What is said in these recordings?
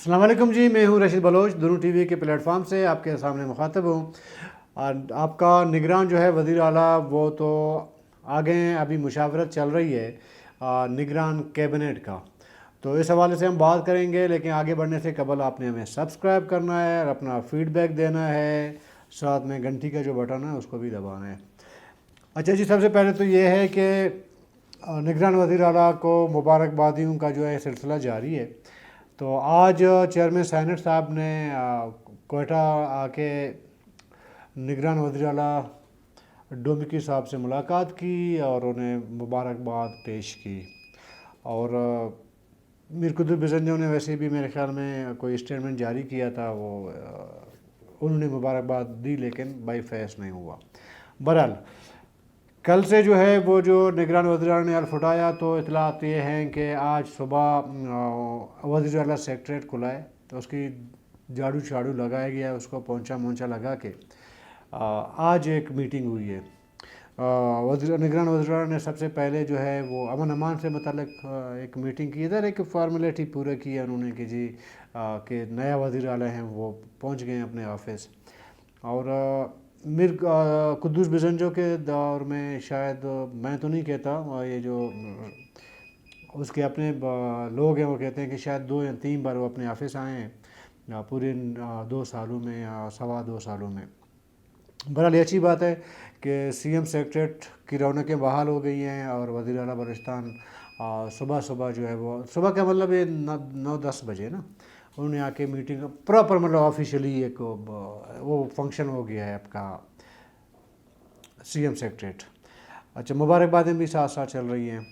अस्सलाम वालेकुम जी, मैं हूं रशीद बलोच। दोनों टीवी के प्लेटफॉर्म से आपके सामने मुखातब हूं। और आपका निगरान जो है वज़ीर आला, वो तो आगे हैं, अभी मुशावरत चल रही है निगरान कैबिनेट का। तो इस हवाले से हम बात करेंगे, लेकिन आगे बढ़ने से कबल आपने हमें सब्सक्राइब करना है और अपना फीडबैक देना है, साथ में घंटी का जो बटन है उसको भी दबाना है। अच्छा जी, सबसे पहले तो ये है कि निगरान वज़ीर आला को मुबारकबादियों का जो है सिलसिला जारी है। तो आज चेयरमैन सैनेट साहब ने कोयटा आके निगरान वज़ीर आला डोमिकी साहब से मुलाकात की और उन्हें मुबारकबाद पेश की। और मीर कुतुब बिजंजो ने वैसे भी मेरे ख्याल में कोई स्टेटमेंट जारी किया था, वो उन्होंने मुबारकबाद दी, लेकिन बाई फेस नहीं हुआ। बहरहाल कल से जो है वो जो निगरान वज़ीर आला ने हल्फ उठाया, तो इतलात ये हैं कि आज सुबह वज़ीर आला सेक्रेटरीट खुला है, तो उसकी झाड़ू झाड़ू लगाया गया, उसको पोंछा मोंछा लगा के आज एक मीटिंग हुई है। निगरान वज़ीर आला ने सबसे पहले जो है वो अमन अमान से मुतल्लिक एक मीटिंग की। इधर एक फॉर्मेलिटी पूरा किया उन्होंने कि जी कि नया वज़ीर आला हैं, वो पहुंच गए अपने ऑफिस। और मीर कुद्दूस बिजंजो के दौर में शायद, मैं तो नहीं कहता, ये जो उसके अपने लोग हैं वो कहते हैं कि शायद 2 या 3 बार वो अपने ऑफिस आए हैं पूरे 2 सालों में या सवा 2 सालों में। बहरहाल ये अच्छी बात है कि सीएम सेक्रेटरीट की रौनकें बहाल हो गई हैं और वज़ीर आला बलूचिस्तान सुबह सुबह जो है वो, सुबह का मतलब ये 9-10 बजे ना, उन्होंने आके मीटिंग प्रॉपर मतलब ऑफिशियली एक वो फंक्शन हो गया है आपका सीएम सेक्रेटरीट। अच्छा, मुबारकबादें भी साथ साथ चल रही हैं।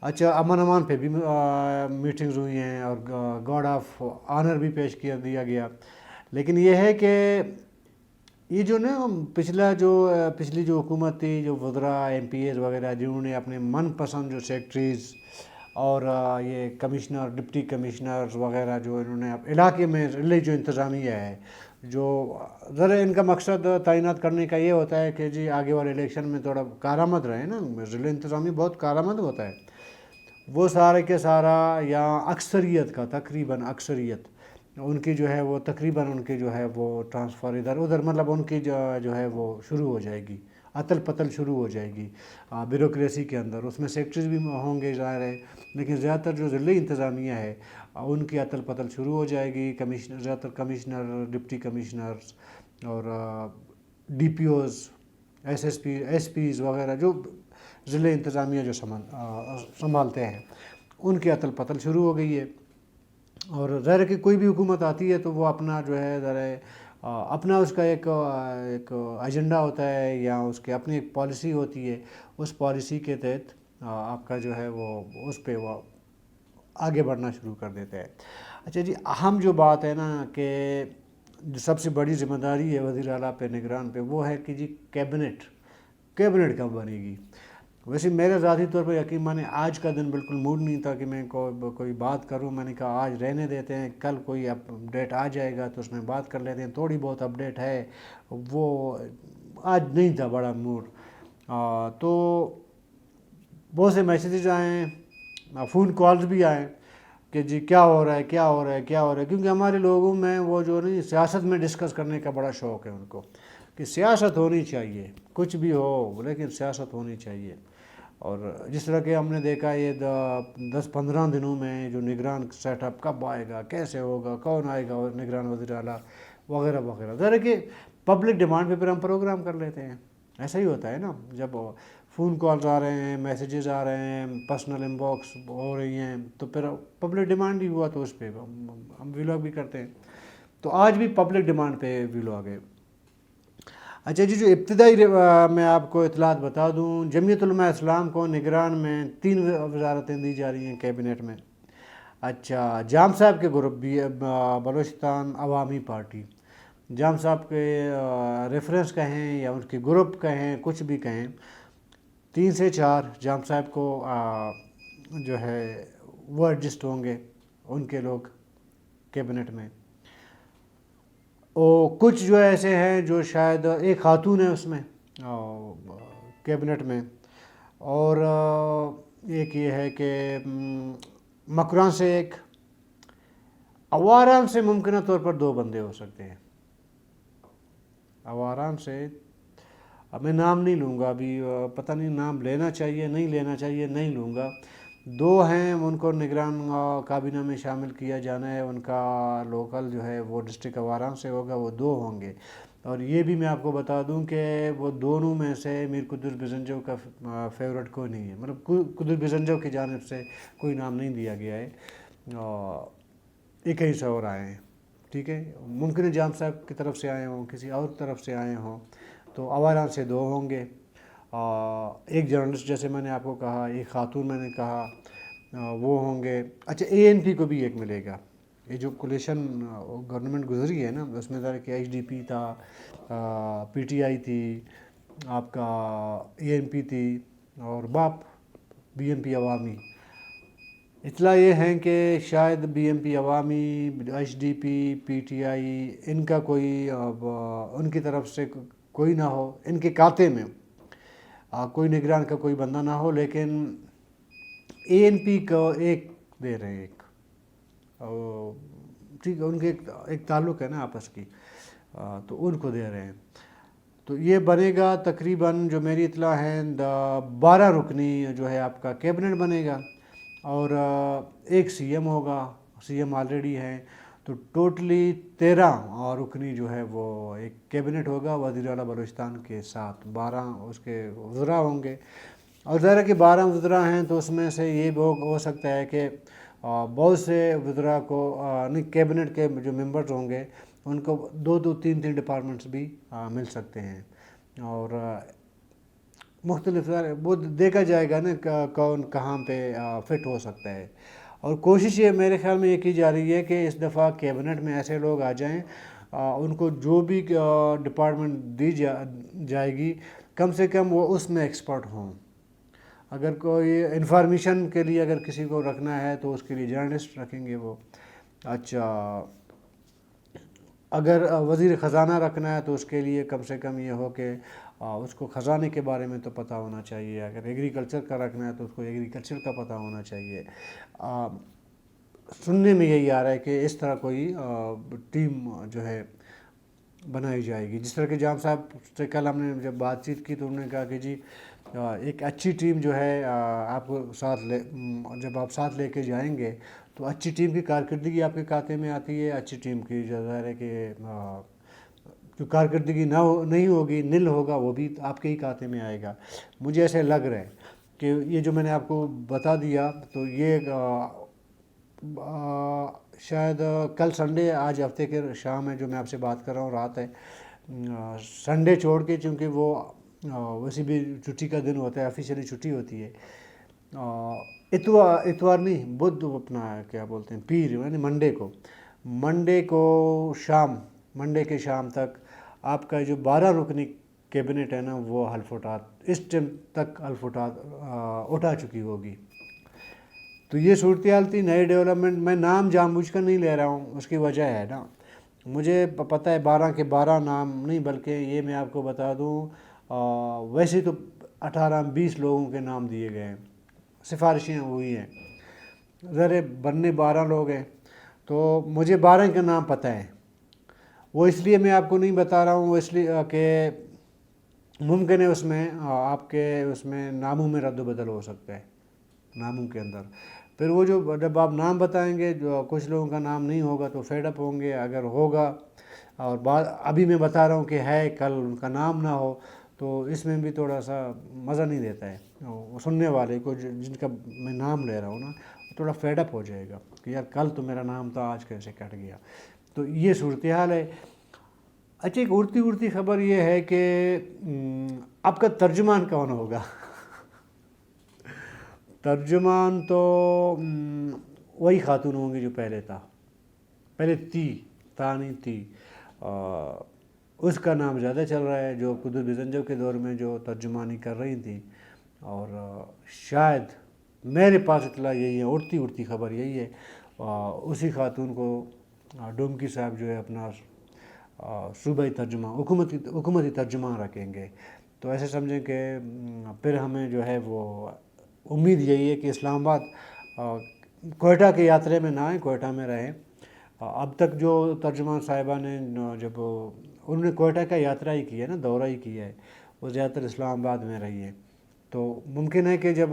अच्छा, अमन अमान पे भी मीटिंग्स हुई हैं और गार्ड ऑफ ऑनर भी पेश किया दिया गया। लेकिन ये है कि ये जो ना पिछली जो हुकूमत थी, जो वज़रा एमपीएस वगैरह जिन्होंने अपने मन पसंद जो सेक्रेटरीज़ और ये कमिश्नर डिप्टी कमिश्नर्स वगैरह जो इन्होंने इलाके में रिले जो इंतज़ामिया है, जो ज़रा इनका मकसद तैनात करने का ये होता है कि जी आगे वाले इलेक्शन में थोड़ा कारआमद रहे ना, ज़िले इंतज़ामी बहुत कारआमद होता है, वो सारे के सारा या अक्सरियत का तकरीबन अक्सरियत उनकी जो है वो तकरीबन उनकी जो है वो ट्रांसफ़र इधर उधर, मतलब उनकी जो है वो शुरू हो जाएगी, अतल पतल शुरू हो जाएगी ब्यूरोक्रेसी के अंदर। उसमें सेक्रेटरीज भी होंगे ज़ाहिर है, लेकिन ज़्यादातर जो ज़िले इंतज़ामिया है उनकी अतल पतल शुरू हो जाएगी। कमिश्नर, ज़्यादातर कमिश्नर, डिप्टी कमिश्नर्स और डीपीओज़, एसपीज़ वगैरह जो ज़िले इंतज़ामिया जो संभालते हैं, उनकी अतल पतल शुरू हो गई है। और ज़ाहिर है कि कोई भी हुकूमत आती है तो वो अपना जो है ज़रा अपना उसका एक एजेंडा होता है या उसकी अपनी एक पॉलिसी होती है, उस पॉलिसी के तहत आपका जो है वो उस पे वो आगे बढ़ना शुरू कर देते हैं। अच्छा जी, अहम जो बात है ना कि जो सबसे बड़ी ज़िम्मेदारी है वज़ीर आला पे, निगरान पे, वो है कि जी कैबिनेट कब बनेगी। वैसे मेरे ज़ाती तौर पर यकीन माने आज का दिन बिल्कुल मूड नहीं था कि मैं कोई बात करूं। मैंने कहा आज रहने देते हैं, कल कोई अपडेट आ जाएगा तो उसमें बात कर लेते हैं, थोड़ी बहुत अपडेट है वो। आज नहीं था बड़ा मूड। तो बहुत से मैसेजेस आए, फ़ोन कॉल्स भी आए कि जी क्या हो रहा है, क्या हो रहा है, क्या हो रहा है, क्योंकि हमारे लोगों में वो जो नहीं सियासत में डिस्कस करने का बड़ा शौक़ है उनको, कि सियासत होनी चाहिए, कुछ भी हो लेकिन सियासत होनी चाहिए। और जिस तरह के हमने देखा ये 10-15 दिनों में जो निगरान सेटअप कब आएगा, कैसे होगा, कौन आएगा और निगरान वज़ीर आला वगैरह वगैरह, ज़रा कि पब्लिक डिमांड पे फिर हम प्रोग्राम कर लेते हैं। ऐसा ही होता है ना, जब फ़ोन कॉल्स आ रहे हैं, मैसेजेस आ रहे हैं, पर्सनल इनबॉक्स हो रही हैं, तो फिर पब्लिक डिमांड ही हुआ तो उस पर हम व्लॉग भी करते हैं। तो आज भी पब्लिक डिमांड पे व्लॉग है। अच्छा जी, जो इब्तदाई मैं आपको इतलात बता दूँ, जमीयत उलमा इस्लाम को निगरान में 3 वज़ारतें दी जा रही हैं कैबिनेट में। अच्छा, जाम साहब के ग्रुप भी बलूचिस्तान अवामी पार्टी, जाम साहब के रेफरेंस कहें या उनके ग्रुप कहें, कुछ भी कहें, 3 से 4 जाम साहब को जो है वो एडजस्ट होंगे उनके लोग कैबिनेट में। और कुछ जो ऐसे हैं जो शायद एक खातून है उसमें कैबिनेट में, और एक ये है कि मकरान से एक, आवाराम से मुमकिन तौर पर 2 बंदे हो सकते हैं। आवाराम से, अब मैं नाम नहीं लूँगा अभी, पता नहीं नाम लेना चाहिए नहीं लेना चाहिए, नहीं लूँगा। 2 हैं, उनको निगरान काबीना में शामिल किया जाना है। उनका लोकल जो है वो डिस्ट्रिक्ट आवाराम से होगा, वो 2 होंगे। और ये भी मैं आपको बता दूं कि वो दोनों में से मीर कुद्दुस बिजंजव का फेवरेट कोई नहीं है, मतलब कुद्दुस बिजंजव की जानिब से कोई नाम नहीं दिया गया है। एक ही से और आए हैं, ठीक है। मुमकिन है जाम साहब की तरफ से आए हों, किसी और तरफ से आए हों, तो आवाराम से 2 होंगे। एक जर्नलिस्ट जैसे मैंने आपको कहा, एक खातून मैंने कहा, वो होंगे। अच्छा, एएनपी को भी एक मिलेगा। ये जो कोलिशन गवर्नमेंट गुजरी है ना, उसमें था कि एचडीपी था, पीटीआई थी, आपका एएनपी थी, और बाप बीएमपी अवामी। इतला ये है कि शायद बीएमपी अवामी, एचडीपी, पीटीआई, इनका कोई उनकी तरफ से कोई ना हो, इनके खाते में कोई निगरान का कोई बंदा ना हो, लेकिन एएनपी को एक दे रहे हैं, एक, ठीक है, उनके एक ताल्लुक़ है ना आपस की, तो उनको दे रहे हैं। तो ये बनेगा तकरीबन, जो मेरी इतला है, 12 रुकनी जो है आपका कैबिनेट बनेगा, और एक सीएम होगा, सीएम ऑलरेडी है। तो टोटली 13 रुकनी जो है वो एक कैबिनेट होगा वज़ीर आला बलूचिस्तान के साथ, 12 उसके वज़रा होंगे। और ज़रा कि 12 वज़रा हैं, तो उसमें से ये हो सकता है कि बहुत से वज़रा को नहीं, कैबिनेट के जो मेंबर्स होंगे उनको 2-2, 3-3 डिपार्टमेंट्स भी मिल सकते हैं। और मुख्तलिफ वो देखा जाएगा ना कौन कहाँ पे फिट हो सकता है। और कोशिश ये मेरे ख्याल में ये की जा रही है कि इस दफ़ा कैबिनेट में ऐसे लोग आ जाएं, उनको जो भी डिपार्टमेंट दी जाएगी, कम से कम वो उसमें एक्सपर्ट हों। अगर कोई इंफॉर्मेशन के लिए अगर किसी को रखना है तो उसके लिए जर्नलिस्ट रखेंगे वो। अच्छा, अगर वज़ीर ख़ज़ाना रखना है तो उसके लिए कम से कम ये हो कि उसको ख़ज़ाने के बारे में तो पता होना चाहिए। अगर एग्रीकल्चर का रखना है तो उसको एग्रीकल्चर का पता होना चाहिए। सुनने में यही आ रहा है कि इस तरह कोई टीम जो है बनाई जाएगी। जिस तरह के जाम साहब से कल हमने जब बातचीत की तो उन्होंने कहा कि जी एक अच्छी टीम जो है आपको जब आप साथ लेके जाएंगे तो अच्छी टीम की कारकर्दगी आपके खाते में आती है। अच्छी टीम की जो है कि जो कारकर्दगी नहीं होगी, निल होगा, वो भी आपके ही खाते में आएगा। मुझे ऐसे लग रहा है कि ये जो मैंने आपको बता दिया, तो ये शायद कल संडे, आज हफ्ते के शाम है जो मैं आपसे बात कर रहा हूँ, रात है। संडे छोड़ के, चूँकि वो वैसे भी छुट्टी का दिन होता है, ऑफिशियली छुट्टी होती है। इतवार नहीं, बुध अपना क्या बोलते हैं, पीर यानी मंडे के शाम तक आपका जो 12 रुकनी कैबिनेट है ना, वो हल्फुटात इस टाइम तक उठा चुकी होगी। तो ये सूरत हाल थी, नई डेवलपमेंट। मैं नाम जानबूझकर नहीं ले रहा हूँ, उसकी वजह है ना, मुझे पता है 12 के 12 नाम नहीं, बल्कि ये मैं आपको बता दूँ वैसे तो 18-20 लोगों के नाम दिए गए हैं, सिफारिशें हुई हैं। ज़रा बनने 12 लोग हैं, तो मुझे 12 का नाम पता है। वो इसलिए मैं आपको नहीं बता रहा हूँ, वो इसलिए कि मुमकिन है उसमें आपके उसमें नामों में रद्द बदल हो सकता है, नामों के अंदर। फिर वो जो जब आप नाम बताएंगे, जो कुछ लोगों का नाम नहीं होगा तो फेडअप होंगे, अगर होगा। और अभी मैं बता रहा हूँ कि है, कल उनका नाम ना हो तो इसमें भी थोड़ा सा मज़ा नहीं देता है। वो सुनने वाले को जिनका मैं नाम ले रहा हूँ ना, थोड़ा फेडअप हो जाएगा कि यार कल तो मेरा नाम था, आज कैसे कट गया। तो ये सूरत हाल है। अच्छा, एक उड़ती खबर ये है कि आपका तर्जुमान कौन होगा? तर्जुमान तो वही खातून होंगी जो पहले नहीं थी। उसका नाम ज़्यादा चल रहा है, जो कुद्दुस बिजंजव के दौर में जो तर्जुमानी कर रही थी। और शायद मेरे पास इतला यही है, उड़ती खबर यही है, उसी खातून को डोमकी साहब जो है अपना सूबाई तर्जुमा, हुकूमती तर्जुमा रखेंगे। तो ऐसे समझें कि फिर हमें जो है वो उम्मीद यही है कि इस्लामाबाद कोयटा के यात्रा में ना आए, कोयटा में रहें, اب تک جو ترجمان صاحبہ نے جب انہوں نے کوئٹہ کا یاترا ہی کی ہے نا، دورہ ہی کیا ہے، وہ زیادہ تر اسلام آباد میں رہی ہے، تو ممکن ہے کہ جب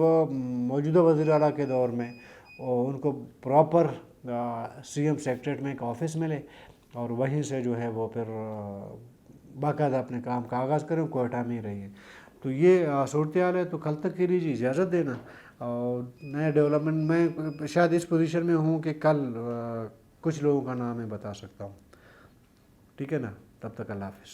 موجودہ وزیر اعلیٰ کے دور میں ان کو پراپر سی ایم سیکٹریٹ میں ایک آفس ملے اور وہیں سے جو ہے وہ پھر باقاعدہ اپنے کام کا آغاز کریں، کوئٹہ میں ہی رہی ہے. تو یہ صورتحال ہے. تو کل تک کے لیے جی اجازت دینا، اور نئے ڈیولپمنٹ میں شاید اس پوزیشن میں ہوں کہ کل کچھ لوگوں کا نام میں بتا سکتا ہوں. ٹھیک ہے نا، تب تک اللہ حافظ.